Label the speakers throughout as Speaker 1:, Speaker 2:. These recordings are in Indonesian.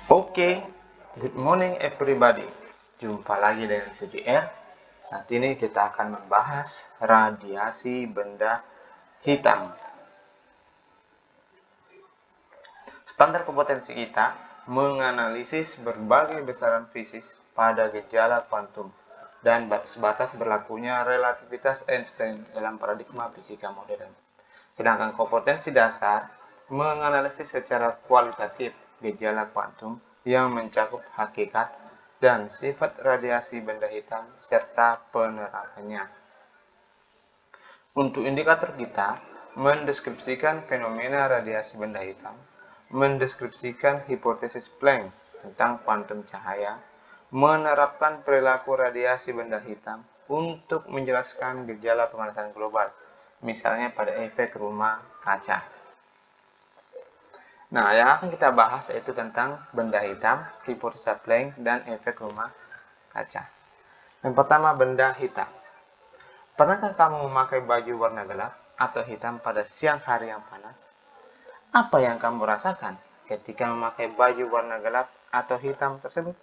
Speaker 1: Oke, good morning everybody. Jumpa lagi dengan 7R. Saat ini kita akan membahas radiasi benda hitam. Standar kompetensi kita menganalisis berbagai besaran fisik pada gejala kuantum dan sebatas berlakunya relativitas Einstein dalam paradigma fisika modern. Sedangkan kompetensi dasar menganalisis secara kualitatif gejala kuantum yang mencakup hakikat dan sifat radiasi benda hitam serta penerapannya. Untuk indikator kita, mendeskripsikan fenomena radiasi benda hitam, mendeskripsikan hipotesis Planck tentang kuantum cahaya, menerapkan perilaku radiasi benda hitam untuk menjelaskan gejala pemanasan global, misalnya pada efek rumah kaca. Nah, yang akan kita bahas yaitu tentang benda hitam, hipotesis Planck, dan efek rumah kaca. Yang pertama, benda hitam. Pernahkah kamu memakai baju warna gelap atau hitam pada siang hari yang panas? Apa yang kamu rasakan ketika memakai baju warna gelap atau hitam tersebut?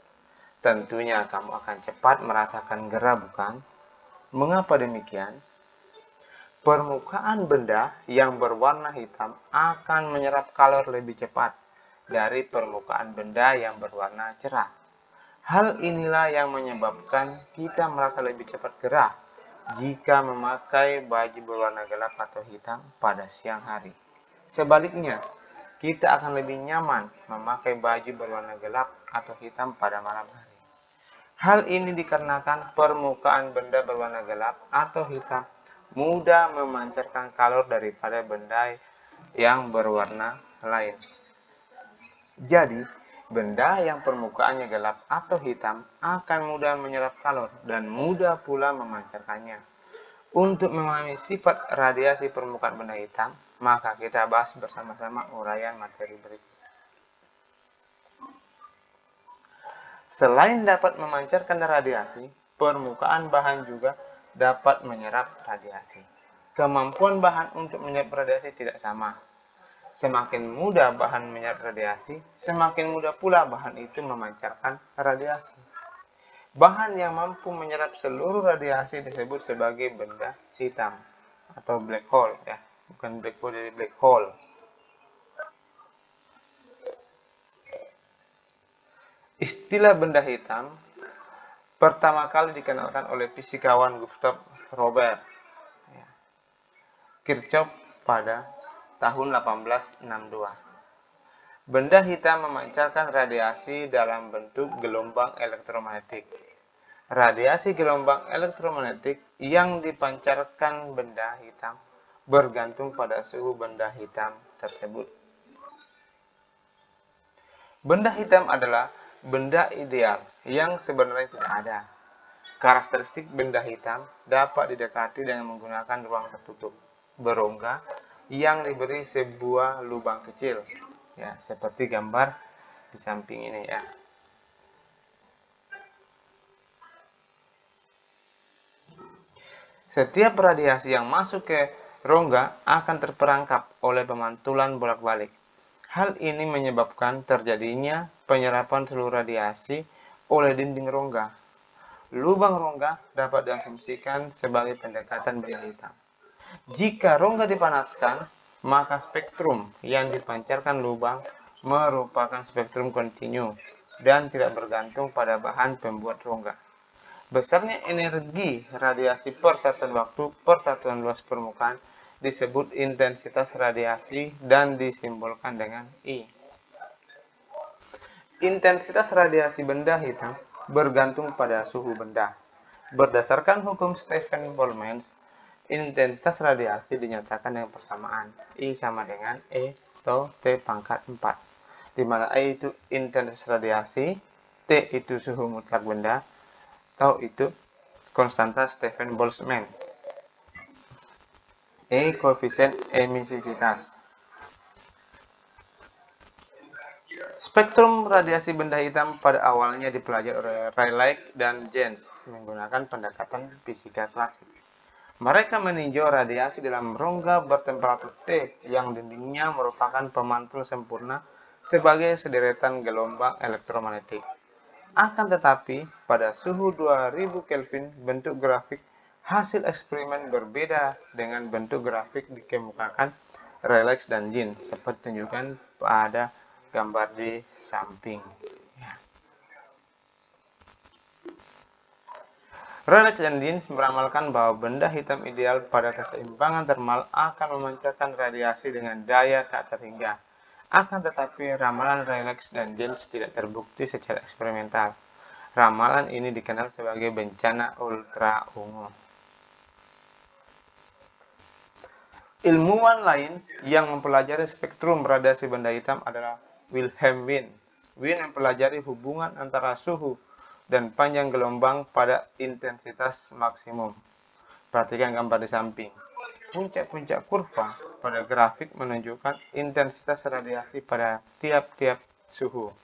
Speaker 1: Tentunya kamu akan cepat merasakan gerah, bukan? Mengapa demikian? Permukaan benda yang berwarna hitam akan menyerap kalor lebih cepat dari permukaan benda yang berwarna cerah. Hal inilah yang menyebabkan kita merasa lebih cepat gerah jika memakai baju berwarna gelap atau hitam pada siang hari. Sebaliknya, kita akan lebih nyaman memakai baju berwarna gelap atau hitam pada malam hari. Hal ini dikarenakan permukaan benda berwarna gelap atau hitam mudah memancarkan kalor daripada benda yang berwarna lain. Jadi, benda yang permukaannya gelap atau hitam akan mudah menyerap kalor dan mudah pula memancarkannya. Untuk memahami sifat radiasi permukaan benda hitam, maka kita bahas bersama-sama uraian materi berikut. Selain dapat memancarkan radiasi, permukaan bahan juga dapat menyerap radiasi. Kemampuan bahan untuk menyerap radiasi tidak sama. Semakin mudah bahan menyerap radiasi, semakin mudah pula bahan itu memancarkan radiasi. Bahan yang mampu menyerap seluruh radiasi disebut sebagai benda hitam atau black hole, ya, bukan black hole, jadi black hole. Istilah benda hitam pertama kali dikenalkan oleh fisikawan Gustav Robert Kirchhoff pada tahun 1862. Benda hitam memancarkan radiasi dalam bentuk gelombang elektromagnetik. Radiasi gelombang elektromagnetik yang dipancarkan benda hitam bergantung pada suhu benda hitam tersebut. Benda hitam adalah benda ideal yang sebenarnya tidak ada. Karakteristik benda hitam dapat didekati dengan menggunakan ruang tertutup berongga yang diberi sebuah lubang kecil, ya, seperti gambar di samping ini, ya. Setiap radiasi yang masuk ke rongga akan terperangkap oleh pemantulan bolak-balik. Hal ini menyebabkan terjadinya penyerapan seluruh radiasi oleh dinding rongga. Lubang rongga dapat diasumsikan sebagai pendekatan benda hitam. Jika rongga dipanaskan, maka spektrum yang dipancarkan lubang merupakan spektrum kontinu dan tidak bergantung pada bahan pembuat rongga. Besarnya energi radiasi per satuan waktu per satuan luas permukaan disebut intensitas radiasi dan disimbolkan dengan I. Intensitas radiasi benda hitam bergantung pada suhu benda. Berdasarkan hukum Stephen Boltzmann, intensitas radiasi dinyatakan dengan persamaan I sama dengan E atau T pangkat 4, di mana E itu intensitas radiasi, T itu suhu mutlak benda, atau itu konstanta Stephen Boltzmann. E koefisien emisivitas. Spektrum radiasi benda hitam pada awalnya dipelajari oleh Rayleigh dan Jens menggunakan pendekatan fisika klasik. Mereka meninjau radiasi dalam rongga bertemperatur T yang dindingnya merupakan pemantul sempurna sebagai sederetan gelombang elektromagnetik. Akan tetapi, pada suhu 2000 Kelvin, bentuk grafik hasil eksperimen berbeda dengan bentuk grafik dikemukakan Rayleigh dan Jeans, seperti tunjukkan pada gambar di samping. Rayleigh dan Jeans meramalkan bahwa benda hitam ideal pada keseimbangan termal akan memancarkan radiasi dengan daya tak terhingga. Akan tetapi, ramalan Rayleigh dan Jeans tidak terbukti secara eksperimental. Ramalan ini dikenal sebagai bencana ultra ungu. Ilmuwan lain yang mempelajari spektrum radiasi benda hitam adalah Wilhelm Wien. Wien mempelajari hubungan antara suhu dan panjang gelombang pada intensitas maksimum. Perhatikan gambar di samping. Puncak-puncak kurva pada grafik menunjukkan intensitas radiasi pada tiap-tiap suhu.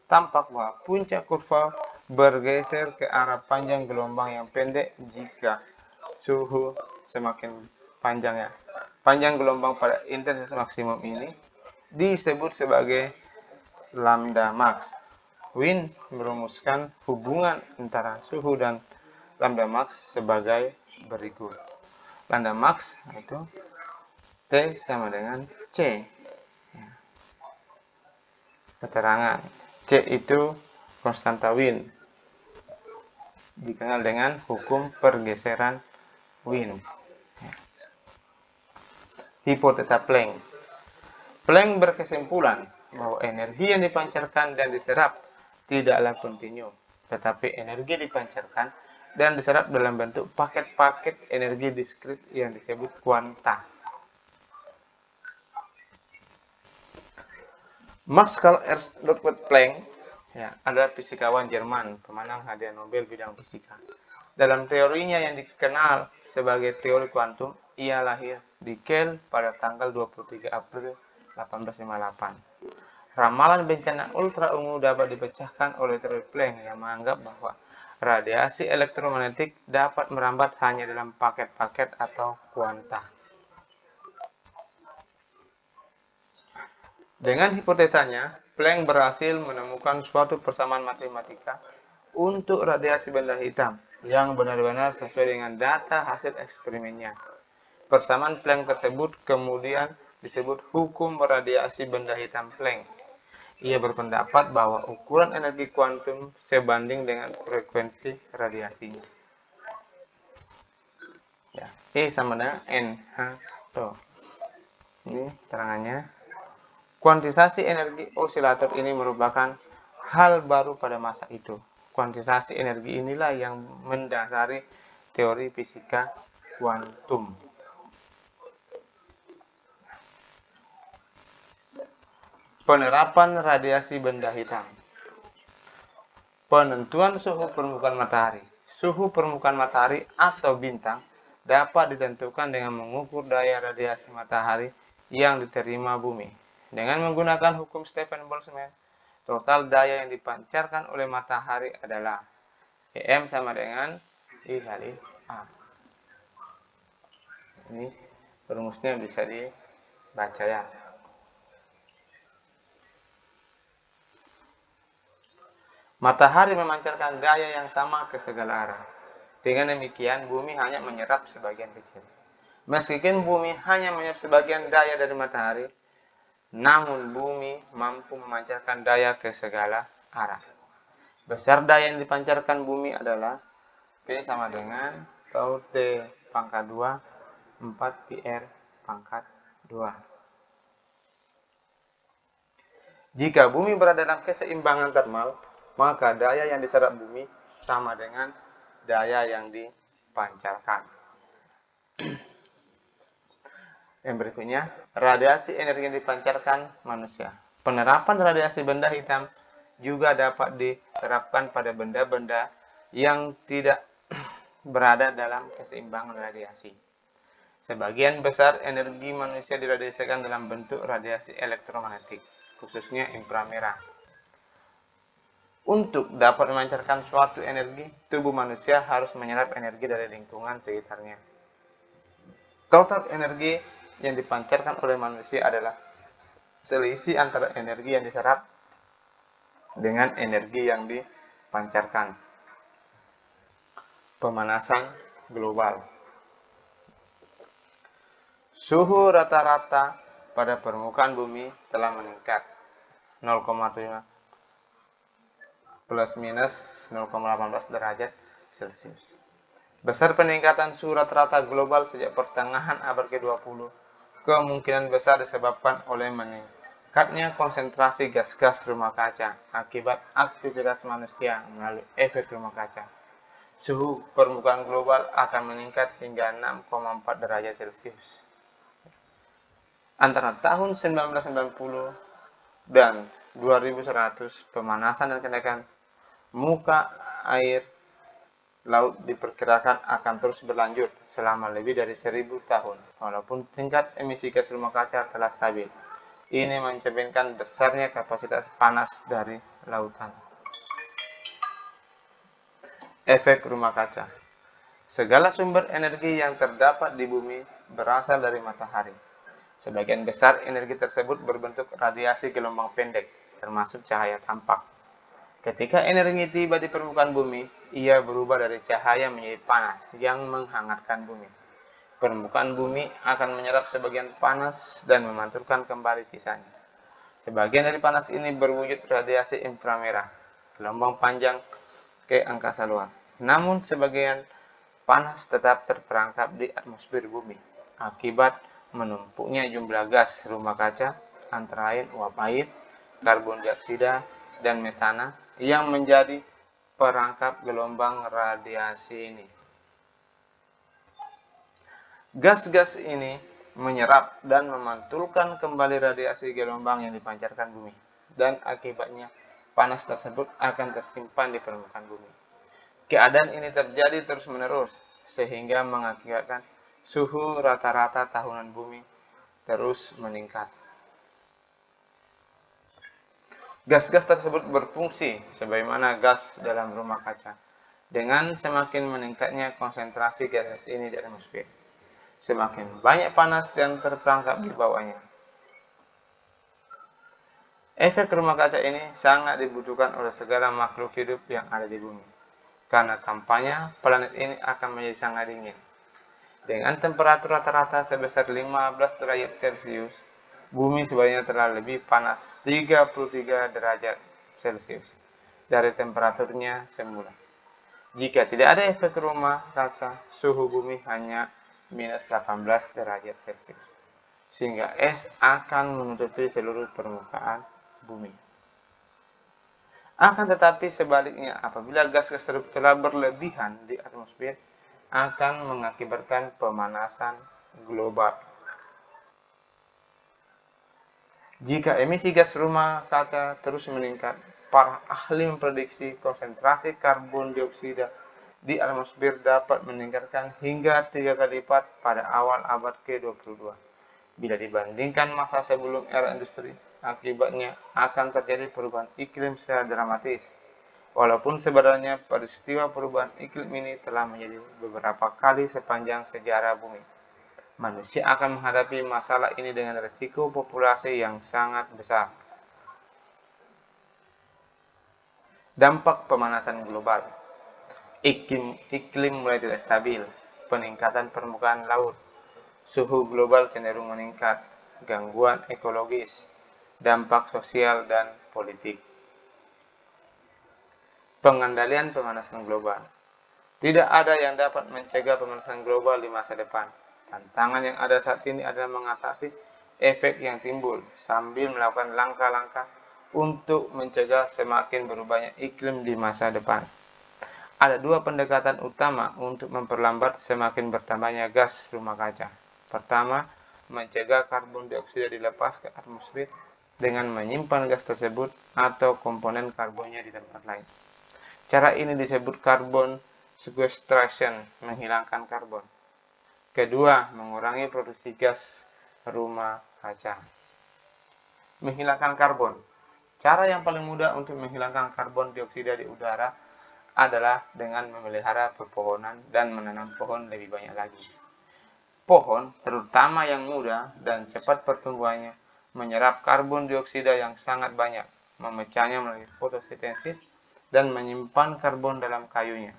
Speaker 1: Tampak bahwa puncak kurva bergeser ke arah panjang gelombang yang pendek jika suhu semakin panjang ya. Panjang gelombang pada intensitas maksimum ini disebut sebagai lambda max. Wien merumuskan hubungan antara suhu dan lambda max sebagai berikut. Lambda max itu T sama dengan C. Keterangan C itu konstanta Wien, dikenal dengan hukum pergeseran Wien. Hipotesa Planck. Planck berkesimpulan bahwa energi yang dipancarkan dan diserap tidaklah kontinu, tetapi energi dipancarkan dan diserap dalam bentuk paket-paket energi diskrit yang disebut kuanta. Max Carl Ernst Ludwig Planck adalah fisikawan Jerman, pemenang hadiah Nobel bidang fisika. Dalam teorinya yang dikenal sebagai teori kuantum, ia lahir di Kiel pada tanggal 23 April 1858. Ramalan bencana ultra ungu dapat dipecahkan oleh teori Planck yang menganggap bahwa radiasi elektromagnetik dapat merambat hanya dalam paket-paket atau kuanta. Dengan hipotesanya, Planck berhasil menemukan suatu persamaan matematika untuk radiasi benda hitam yang benar-benar sesuai dengan data hasil eksperimennya. Persamaan Planck tersebut kemudian disebut hukum radiasi benda hitam Planck. Ia berpendapat bahwa ukuran energi kuantum sebanding dengan frekuensi radiasinya. E sama dengan NH. Ini terangannya. Kuantisasi energi osilator ini merupakan hal baru pada masa itu. Kuantisasi energi inilah yang mendasari teori fisika kuantum. Penerapan radiasi benda hitam. Penentuan suhu permukaan matahari. Suhu permukaan matahari atau bintang dapat ditentukan dengan mengukur daya radiasi matahari yang diterima bumi. Dengan menggunakan hukum Stephen Boltzmann, total daya yang dipancarkan oleh matahari adalah EM sama dengan I kali A. Ini rumusnya bisa dibaca ya. Matahari memancarkan daya yang sama ke segala arah. Dengan demikian, bumi hanya menyerap sebagian kecil. Meskipun bumi hanya menyerap sebagian daya dari matahari, namun bumi mampu memancarkan daya ke segala arah. Besar daya yang dipancarkan bumi adalah P sama dengan tau T pangkat 2, 4 PR pangkat 2. Jika bumi berada dalam keseimbangan termal, maka daya yang diserap bumi sama dengan daya yang dipancarkan. Yang berikutnya, radiasi energi yang dipancarkan manusia. Penerapan radiasi benda hitam juga dapat diterapkan pada benda-benda yang tidak berada dalam keseimbangan radiasi. Sebagian besar energi manusia diradiasikan dalam bentuk radiasi elektromagnetik, khususnya inframerah. Untuk dapat memancarkan suatu energi, tubuh manusia harus menyerap energi dari lingkungan sekitarnya. Total energi yang dipancarkan oleh manusia adalah selisih antara energi yang diserap dengan energi yang dipancarkan. Pemanasan global. Suhu rata-rata pada permukaan bumi telah meningkat 0,5 plus minus 0,18 derajat Celcius. Besar peningkatan suhu rata-rata global sejak pertengahan abad ke-20 kemungkinan besar disebabkan oleh meningkatnya konsentrasi gas-gas rumah kaca akibat aktivitas manusia melalui efek rumah kaca. Suhu permukaan global akan meningkat hingga 6,4 derajat Celcius. Antara tahun 1990 dan 2100, pemanasan dan kenaikan muka air laut diperkirakan akan terus berlanjut selama lebih dari 1000 tahun, walaupun tingkat emisi gas rumah kaca telah stabil. Ini mencerminkan besarnya kapasitas panas dari lautan. Efek rumah kaca. Segala sumber energi yang terdapat di bumi berasal dari matahari. Sebagian besar energi tersebut berbentuk radiasi gelombang pendek, termasuk cahaya tampak. Ketika energi tiba di permukaan bumi, ia berubah dari cahaya menjadi panas yang menghangatkan bumi. Permukaan bumi akan menyerap sebagian panas dan memantulkan kembali sisanya. Sebagian dari panas ini berwujud radiasi inframerah, gelombang panjang ke angkasa luar. Namun sebagian panas tetap terperangkap di atmosfer bumi akibat menumpuknya jumlah gas rumah kaca, antara lain uap air, karbon dioksida, dan metana yang menjadi perangkap gelombang radiasi ini. Gas-gas ini menyerap dan memantulkan kembali radiasi gelombang yang dipancarkan bumi, dan akibatnya panas tersebut akan tersimpan di permukaan bumi. Keadaan ini terjadi terus-menerus sehingga mengakibatkan suhu rata-rata tahunan bumi terus meningkat. Gas-gas tersebut berfungsi sebagaimana gas dalam rumah kaca. Dengan semakin meningkatnya konsentrasi gas ini di atmosfer, semakin banyak panas yang terperangkap di bawahnya. Efek rumah kaca ini sangat dibutuhkan oleh segala makhluk hidup yang ada di bumi, karena tampaknya planet ini akan menjadi sangat dingin. Dengan temperatur rata-rata sebesar 15 derajat Celcius, bumi sebenarnya telah lebih panas 33 derajat Celcius dari temperaturnya semula. Jika tidak ada efek rumah kaca, suhu bumi hanya minus 18 derajat Celcius, sehingga es akan menutupi seluruh permukaan bumi. Akan tetapi sebaliknya, apabila gas-gas tersebut telah berlebihan di atmosfer, akan mengakibatkan pemanasan global. Jika emisi gas rumah kaca terus meningkat, para ahli memprediksi konsentrasi karbon dioksida di atmosfer dapat meningkatkan hingga 3 kali lipat pada awal abad ke-22. Bila dibandingkan masa sebelum era industri, akibatnya akan terjadi perubahan iklim secara dramatis. Walaupun sebenarnya peristiwa perubahan iklim ini telah menjadi beberapa kali sepanjang sejarah bumi, manusia akan menghadapi masalah ini dengan risiko populasi yang sangat besar. Dampak pemanasan global. Iklim mulai tidak stabil, peningkatan permukaan laut, suhu global cenderung meningkat, gangguan ekologis, dampak sosial dan politik. Pengendalian pemanasan global. Tidak ada yang dapat mencegah pemanasan global di masa depan. Tantangan yang ada saat ini adalah mengatasi efek yang timbul sambil melakukan langkah-langkah untuk mencegah semakin berubahnya iklim di masa depan. Ada dua pendekatan utama untuk memperlambat semakin bertambahnya gas rumah kaca. Pertama, mencegah karbon dioksida dilepas ke atmosfer dengan menyimpan gas tersebut atau komponen karbonnya di tempat lain. Cara ini disebut carbon sequestration, menghilangkan karbon. Kedua, mengurangi produksi gas rumah kaca. Menghilangkan karbon. Cara yang paling mudah untuk menghilangkan karbon dioksida di udara adalah dengan memelihara pepohonan dan menanam pohon lebih banyak lagi. Pohon, terutama yang muda dan cepat pertumbuhannya, menyerap karbon dioksida yang sangat banyak, memecahnya melalui fotosintesis, dan menyimpan karbon dalam kayunya.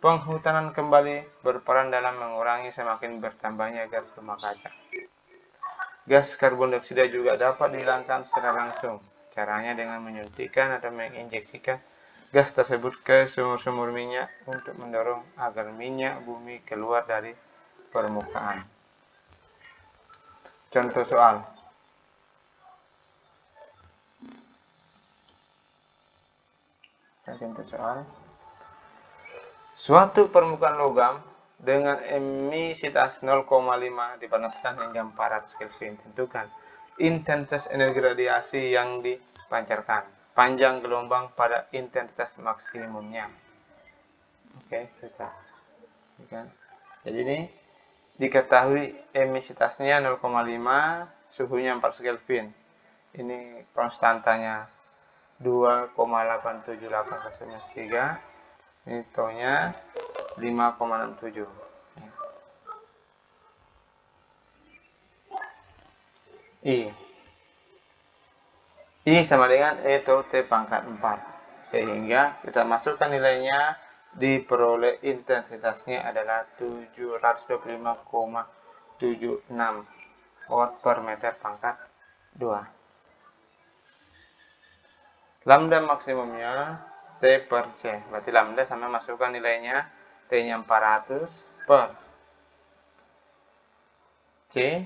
Speaker 1: Penghutanan kembali berperan dalam mengurangi semakin bertambahnya gas rumah kaca. Gas karbon dioksida juga dapat dihilangkan secara langsung. Caranya dengan menyuntikkan atau menginjeksikan gas tersebut ke sumur-sumur minyak untuk mendorong agar minyak bumi keluar dari permukaan. Contoh soal. Contoh soal. Suatu permukaan logam dengan emisitas 0,5 dipanaskan hingga 400 Kelvin. Tentukan intensitas energi radiasi yang dipancarkan, panjang gelombang pada intensitas maksimumnya. Oke, sudah. Jadi ini diketahui emisitasnya 0,5, suhunya 400 Kelvin. Ini konstantanya 2,878 ini taunya 5,67. I sama dengan E atau T pangkat 4. Sehingga kita masukkan nilainya, diperoleh intensitasnya adalah 725,76 watt per meter pangkat 2. Lambda maksimumnya T per C. Berarti lambda sama masukkan nilainya, T-nya 400 per C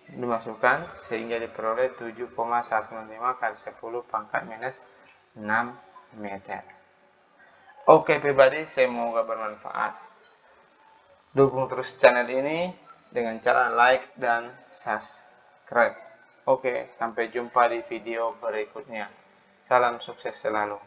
Speaker 1: dimasukkan sehingga diperoleh 7,165 kali 10 pangkat minus 6 meter. Oke pribadi, semoga bermanfaat. Dukung terus channel ini dengan cara like dan subscribe. Oke, sampai jumpa di video berikutnya. Salam sukses selalu.